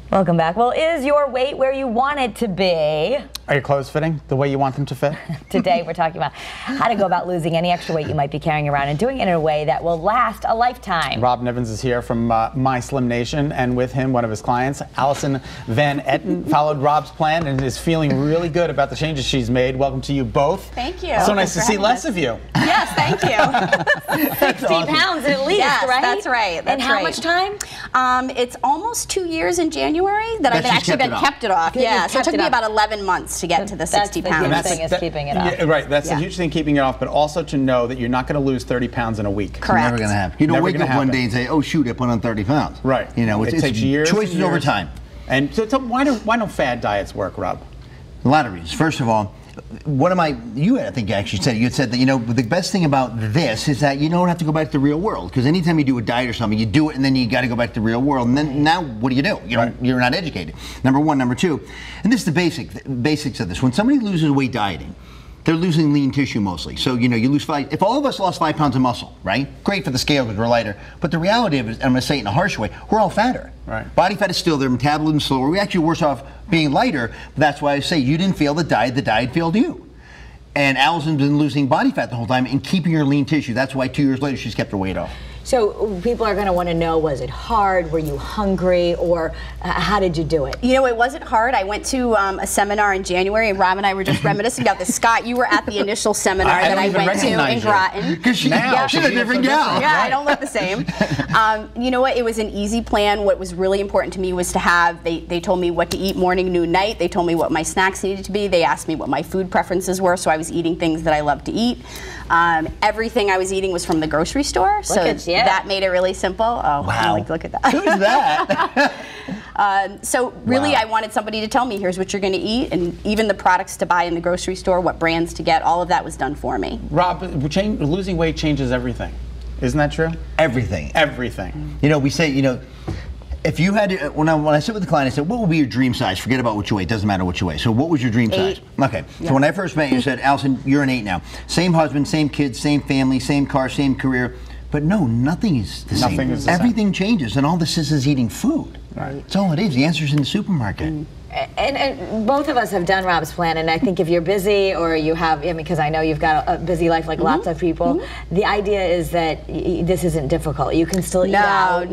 Welcome back. Well, is your weight where you want it to be? Are your clothes fitting the way you want them to fit? Today we're talking about how to go about losing any extra weight you might be carrying around and doing it in a way that will last a lifetime. Rob Nivens is here from My Slim Nation, and with him, one of his clients, Allison Van Etten, followed Rob's plan and is feeling really good about the changes she's made. Welcome to you both. Thank you. So nice to see less of you. Yes, thank you. 60 pounds at least, yes, right? That's right. That's and how right. much time? It's almost 2 years in January that I've actually kept it off. Yeah, so it took me about 11 months to get to the 60 pounds. That's the huge thing, is keeping it off. Yeah, right, that's the huge thing, keeping it off, but also to know that you're not going to lose 30 pounds in a week. Correct. It's never going to happen. You don't wake up one day and say, oh shoot, I put on 30 pounds. Right. You know, it takes years. Choices over time. And so why don't fad diets work, Rob? A lot of reasons. First of all, I think you actually said, you had said that, you know, the best thing about this is that you don't have to go back to the real world. Because anytime you do a diet or something, you do it and then you got to go back to the real world. And then now what do? You're not educated. Number one. Number two, and this is the basics of this. When somebody loses weight dieting, they're losing lean tissue mostly. So, you know, you lose if all of us lost 5 pounds of muscle, right? Great for the scale because we're lighter. But the reality of it, and I'm going to say it in a harsh way, we're all fatter. Right. Body fat is still there, metabolism slower. We're actually worse off being lighter. But that's why I say you didn't fail the diet failed you. And Allison's been losing body fat the whole time and keeping her lean tissue. That's why 2 years later she's kept her weight off. So people are going to want to know, was it hard? Were you hungry? Or how did you do it? You know, it wasn't hard. I went to a seminar in January, and Rob and I were just reminiscing about this. Scott, you were at the initial seminar that I went to in Groton. Because she's a different gal. Yeah, I don't look the same. You know what? It was an easy plan. What was really important to me was to have, they told me what to eat morning, noon, night. They told me what my snacks needed to be. They asked me what my food preferences were, so I was eating things that I love to eat. Everything I was eating was from the grocery store, so that made it really simple. Oh, wow. Look at that. Who's that? So really, I wanted somebody to tell me, here's what you're going to eat, and even the products to buy in the grocery store, what brands to get, all of that was done for me. Rob, losing weight changes everything. Isn't that true? Everything. Everything. You know, we say, you know, if you had to, when I sit with the client, I said, what would be your dream size? Forget about what you weigh. It doesn't matter what you weigh. So what was your dream size? Okay. So when I first met you, said, Allison, you're an 8 now. Same husband, same kids, same family, same car, same career. But no, nothing is the same. Nothing is the same. Everything changes, and all this is eating food. Right. That's all it is. The answer's in the supermarket. And both of us have done Rob's plan, and I think if you're busy or you have, because I know you've got a busy life like lots of people, the idea is that this isn't difficult. You can still eat out.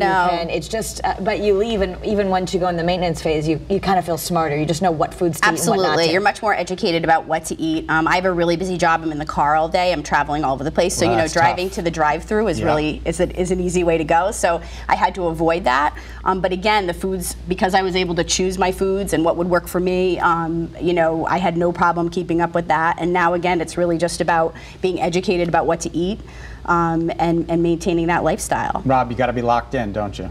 It's just, but you leave, and even once you go in the maintenance phase, you kind of feel smarter. You just know what foods to eat and what not to. You're much more educated about what to eat. I have a really busy job. I'm in the car all day. I'm traveling all over the place. So, you know, driving to the drive-through is really is an easy way to go. So I had to avoid that. But again, the foods, because I was able to choose my foods and what would work for me, you know, I had no problem keeping up with that. And now again, it's really just about being educated about what to eat and maintaining that lifestyle. Rob, you got to be locked in, don't you?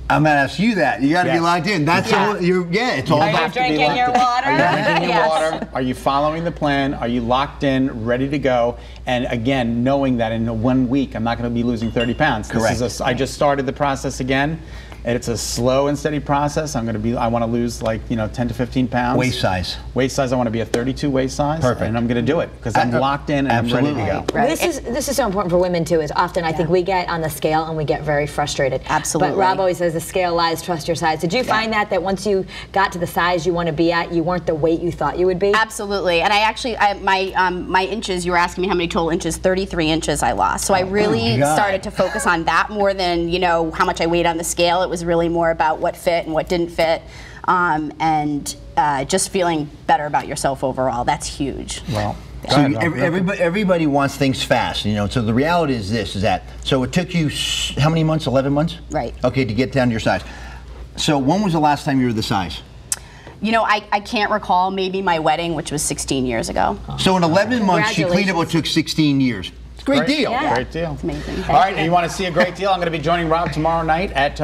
I'm going to ask you that. You got to be locked in. That's all. It's all about. Are you drinking your water? Are you drinking your water? Are you following the plan? Are you locked in, ready to go? And again, knowing that in 1 week, I'm not going to be losing 30 pounds. Correct. I just started the process again. It's a slow and steady process. I want to lose 10 to 15 pounds. Waist size. Waist size, I want to be a 32 waist size. Perfect. And I'm going to do it because I'm locked in and I'm ready to go. Right. This is so important for women too, is often I think we get on the scale and we get very frustrated. Absolutely. But Rob always says the scale lies, trust your size. Did you find that once you got to the size you want to be at, you weren't the weight you thought you would be? Absolutely. And I actually, my inches, you were asking me how many total inches, 33 inches I lost. So I really started to focus on that more than, you know, how much I weighed on the scale. It was really more about what fit and what didn't fit, and just feeling better about yourself overall. That's huge. Well, so everybody wants things fast, you know. So the reality is this: so it took you how many months? 11 months. Right. Okay, to get down to your size. So when was the last time you were this size? You know, I can't recall. Maybe my wedding, which was 16 years ago. So in 11 months, she cleaned up what took 16 years. Great deal. Yeah. Great deal. It's amazing. All right, you want to see a great deal? I'm going to be joining Rob tomorrow night at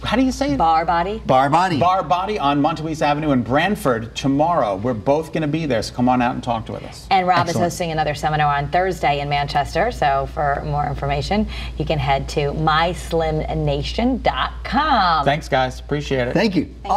how do you say it? Bar Body. Bar Body. Bar Body on Montouise Avenue in Brantford tomorrow. We're both going to be there, so come on out and talk with us. And Rob is hosting another seminar on Thursday in Manchester, so for more information, you can head to myslimnation.com. Thanks, guys. Appreciate it. Thank you.